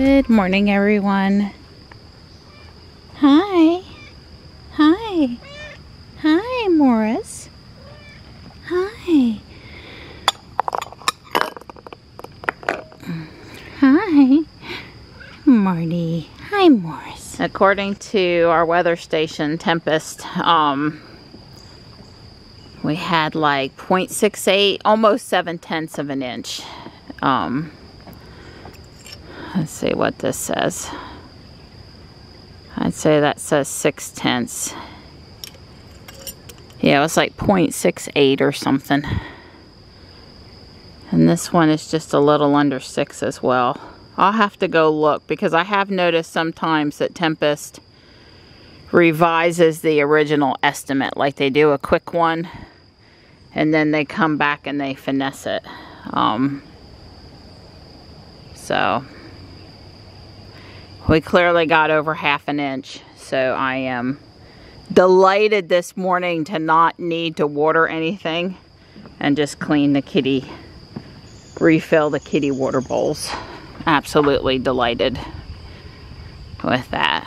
Good morning, everyone. Hi. Hi. Hi, Morris. Hi. Hi, Marty. Hi, Morris. According to our weather station, Tempest, we had like 0.68, almost 7/10 of an inch. Let's see what this says. I'd say that says 6/10. Yeah, it was like 0.68 or something. And this one is just a little under 6 as well. I'll have to go look because I have noticed sometimes that Tempest revises the original estimate. Like they do a quick one and then they come back and they finesse it. So we clearly got over 1/2 inch. So I am delighted this morning to not need to water anything and just clean the kitty, refill the kitty water bowls. Absolutely delighted with that.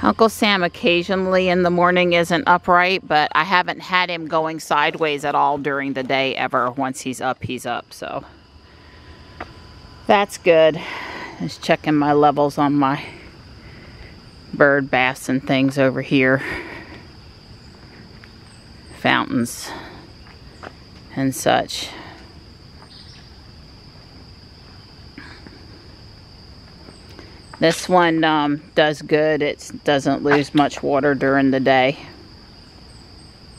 Uncle Sam occasionally in the morning isn't upright, but I haven't had him going sideways at all during the day ever. Once he's up, so that's good. Just checking my levels on my bird baths and things over here. Fountains and such. This one does good. It doesn't lose much water during the day.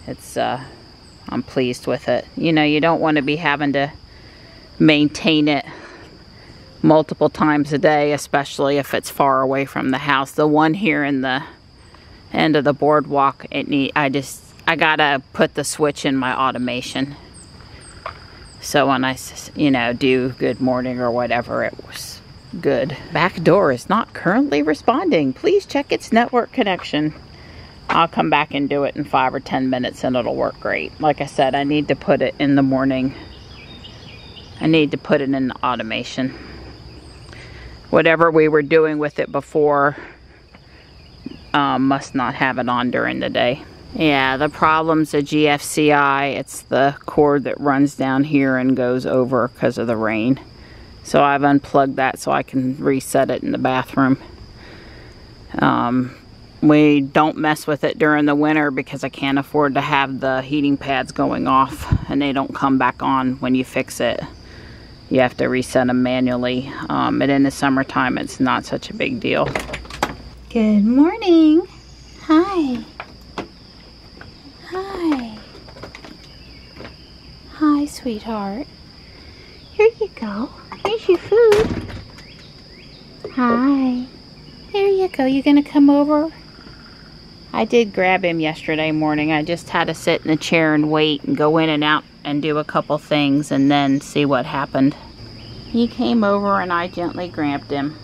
It's I'm pleased with it. You know, you don't want to be having to maintain it multiple times a day, especially if it's far away from the house. The one here in the end of the boardwalk, I gotta put the switch in my automation. So when I, do good morning or whatever, it was good. Back door is not currently responding. Please check its network connection. I'll come back and do it in 5 or 10 minutes and it'll work great. Like I said, I need to put it in the morning. I need to put it in the automation. Whatever we were doing with it before must not have it on during the day. Yeah, the problem's a GFCI. It's the cord that runs down here and goes over because of the rain. So I've unplugged that so I can reset it in the bathroom. We don't mess with it during the winter because I can't afford to have the heating pads going off and they don't come back on when you fix it. You have to reset them manually. And in the summertime, it's not such a big deal. Good morning. Hi. Hi. Hi, sweetheart. Here you go. Here's your food. Hi. There you go. You gonna come over? I did grab him yesterday morning. I just had to sit in the chair and wait and go in and out and do a couple things and then see what happened. He came over and I gently grabbed him.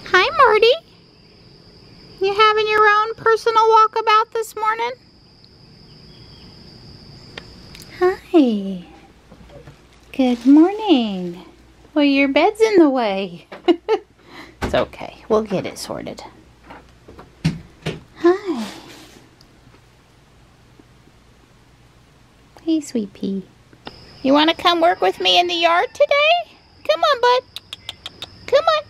Hi, Marty. You having your own personal walkabout this morning? Hi. Good morning. Well, your bed's in the way. It's okay. We'll get it sorted. Hi. Hey, sweet pea. You want to come work with me in the yard today? Come on, bud. Come on.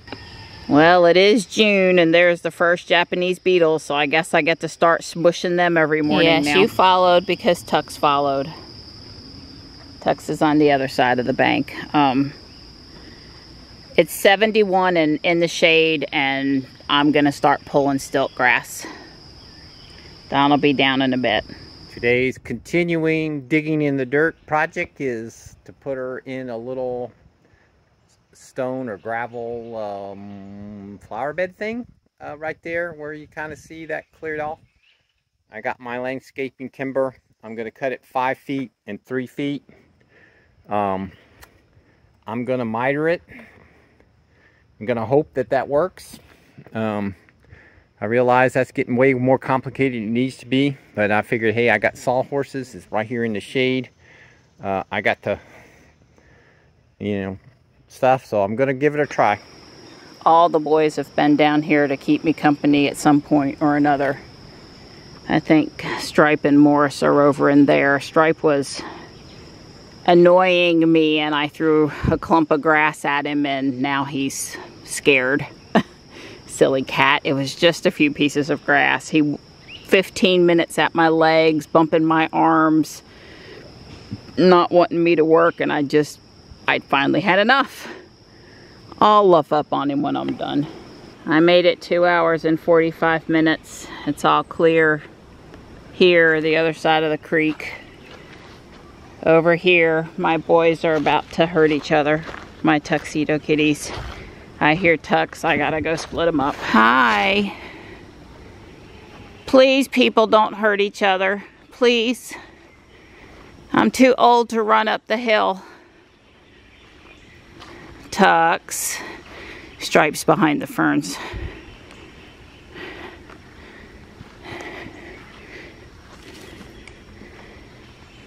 Well, it is June, and there's the first Japanese beetles, so I guess I get to start smushing them every morning now. Yes, you followed because Tux followed. Tux is on the other side of the bank. It's 71 and in the shade, and I'm going to start pulling stilt grass. Don will be down in a bit. Today's continuing digging in the dirt project is to put her in a little stone or gravel flower bed thing right there where you kind of see that cleared off. I got my landscaping timber. I'm going to cut it 5 feet and 3 feet. I'm going to miter it. I'm going to hope that that works. I I realize that's getting way more complicated than it needs to be, but I figured, hey, I got sawhorses. It's right here in the shade. I got the, you know, stuff, so I'm gonna give it a try. All the boys have been down here to keep me company at some point or another. I think Stripe and Morris are over in there. Stripe was annoying me and I threw a clump of grass at him and now he's scared. Silly cat. It was just a few pieces of grass. 15 minutes at my legs, bumping my arms, not wanting me to work, and I'd finally had enough. I'll luff up on him when I'm done. I made it 2 hours and 45 minutes. It's all clear here, the other side of the creek. Over here, my boys are about to hurt each other, my tuxedo kitties. I hear Tux, I gotta go split them up. Hi. Please, people, don't hurt each other. Please. I'm too old to run up the hill. Tux. Stripe's behind the ferns.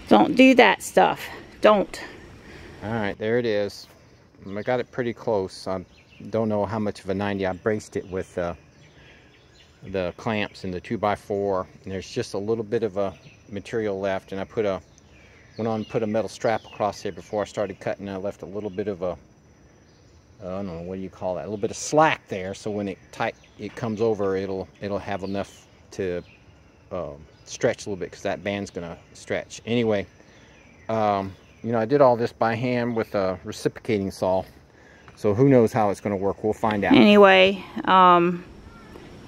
Don't do that stuff. Don't. Alright, there it is. I got it pretty close. I don't know how much of a 90. I braced it with the clamps and the 2x4. And there's just a little bit of a material left. And I went on and put a metal strap across there before I started cutting. I left a little bit of a, I don't know, what do you call that? A little bit of slack there. So when it comes over, it'll have enough to stretch a little bit because that band's gonna stretch. Anyway, you know, I did all this by hand with a reciprocating saw. So who knows how it's going to work. We'll find out. Anyway,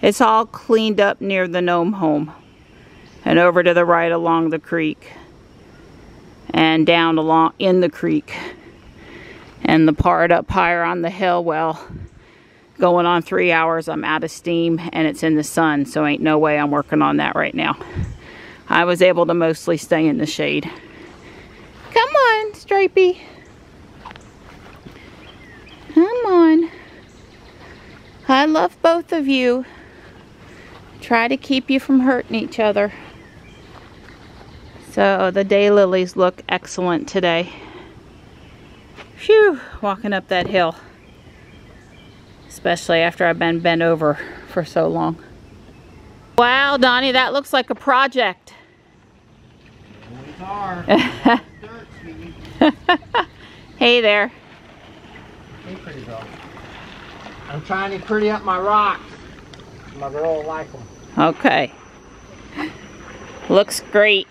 it's all cleaned up near the gnome home. And over to the right along the creek. And down along in the creek. And the part up higher on the hill, well, going on 3 hours, I'm out of steam and it's in the sun. So ain't no way I'm working on that right now. I was able to mostly stay in the shade. Come on, Stripey. Come on. I love both of you. Try to keep you from hurting each other. So the daylilies look excellent today. Phew, walking up that hill. Especially after I've been bent over for so long. Wow, Donnie, that looks like a project. Hey there. Hey, pretty girl. I'm trying to pretty up my rocks. My girl will like them. Okay. Looks great.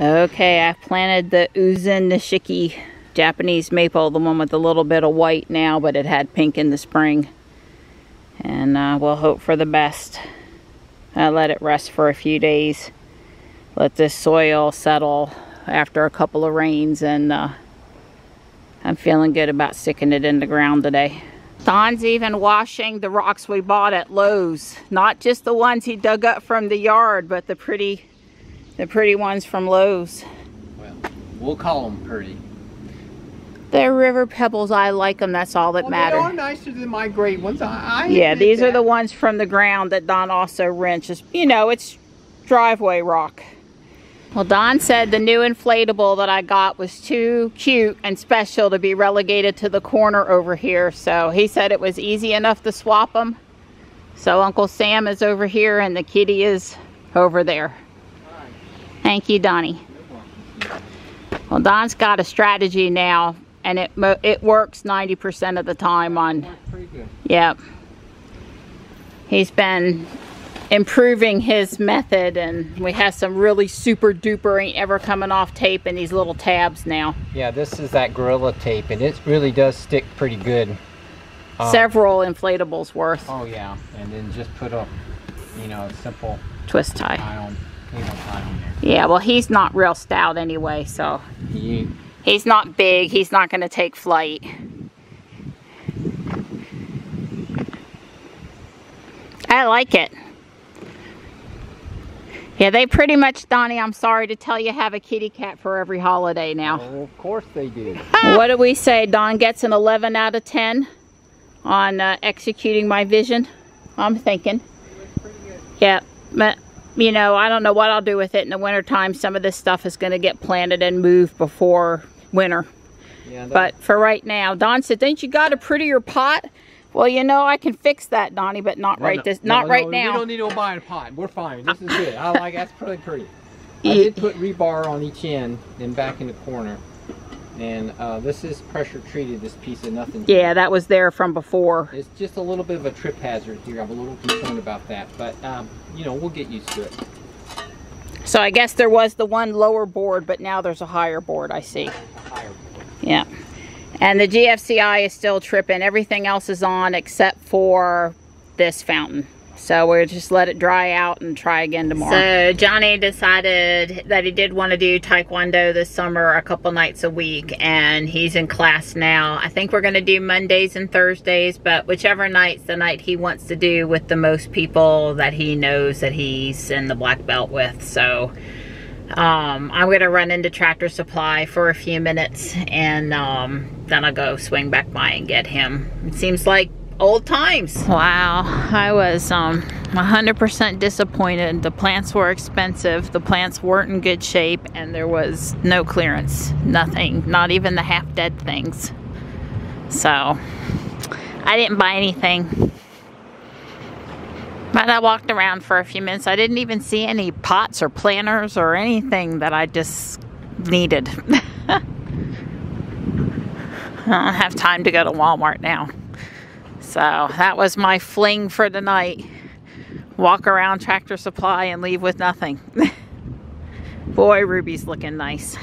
Okay, I planted the Uzen Nishiki Japanese maple, the one with a little bit of white now, but it had pink in the spring. And we'll hope for the best. I let it rest for a few days. Let this soil settle after a couple of rains, and I'm feeling good about sticking it in the ground today. Don's even washing the rocks we bought at Lowe's. Not just the ones he dug up from the yard, but the pretty ones from Lowe's. Well, we'll call them pretty. They're river pebbles. I like them. That's all that matters. They are nicer than my great ones. Yeah, these are the ones from the ground that Don also wrenches. You know, it's driveway rock. Well, Don said the new inflatable that I got was too cute and special to be relegated to the corner over here. So he said it was easy enough to swap them. So Uncle Sam is over here and the kitty is over there. Thank you, Donnie. Well, Don's got a strategy now, and it works 90% of the time on. Pretty good. Yep. He's been improving his method, and we have some really super duper ain't ever coming off tape in these little tabs now. Yeah, this is that Gorilla tape, and it really does stick pretty good. Several inflatables worth. Oh yeah, and then just put a, you know, simple twist tie. Cable tie on there. Yeah, well, he's not real stout anyway, so he's not big. He's not going to take flight. I like it. Yeah, they pretty much, Donnie, I'm sorry to tell you, have a kitty cat for every holiday now. Oh, of course they do. What do we say? Don gets an 11 out of 10 on executing my vision. I'm thinking. Yeah, but, you know, I don't know what I'll do with it in the wintertime. Some of this stuff is going to get planted and moved before winter. Yeah, but for right now, Don said, "Ain't you got a prettier pot?" Well, you know, I can fix that, Donnie, but not right now. We don't need to buy a pot. We're fine. This is good. I like that's pretty pretty. I did put rebar on each end and back in the corner. And this is pressure treated, this piece of nothing. Yeah, that was there from before. It's just a little bit of a trip hazard here. I'm a little concerned about that. But, you know, we'll get used to it. So I guess there was the one lower board, but now there's a higher board, I see. Higher board. Yeah. And the GFCI is still tripping. Everything else is on except for this fountain. So we'll just let it dry out and try again tomorrow. So Johnny decided that he did want to do Taekwondo this summer a couple nights a week, and he's in class now. I think we're going to do Mondays and Thursdays, but whichever night's the night he wants to do with the most people that he knows that he's in the black belt with. So I'm going to run into Tractor Supply for a few minutes, and then I'll go swing back by and get him. It seems like old times. Wow, I was 100% disappointed. The plants were expensive, the plants weren't in good shape, and there was no clearance. Nothing, not even the half-dead things. So I didn't buy anything. But I walked around for a few minutes. I didn't even see any pots or planters or anything that I just needed. I don't have time to go to Walmart now. So that was my fling for the night. Walk around Tractor Supply and leave with nothing. Boy, Ruby's looking nice.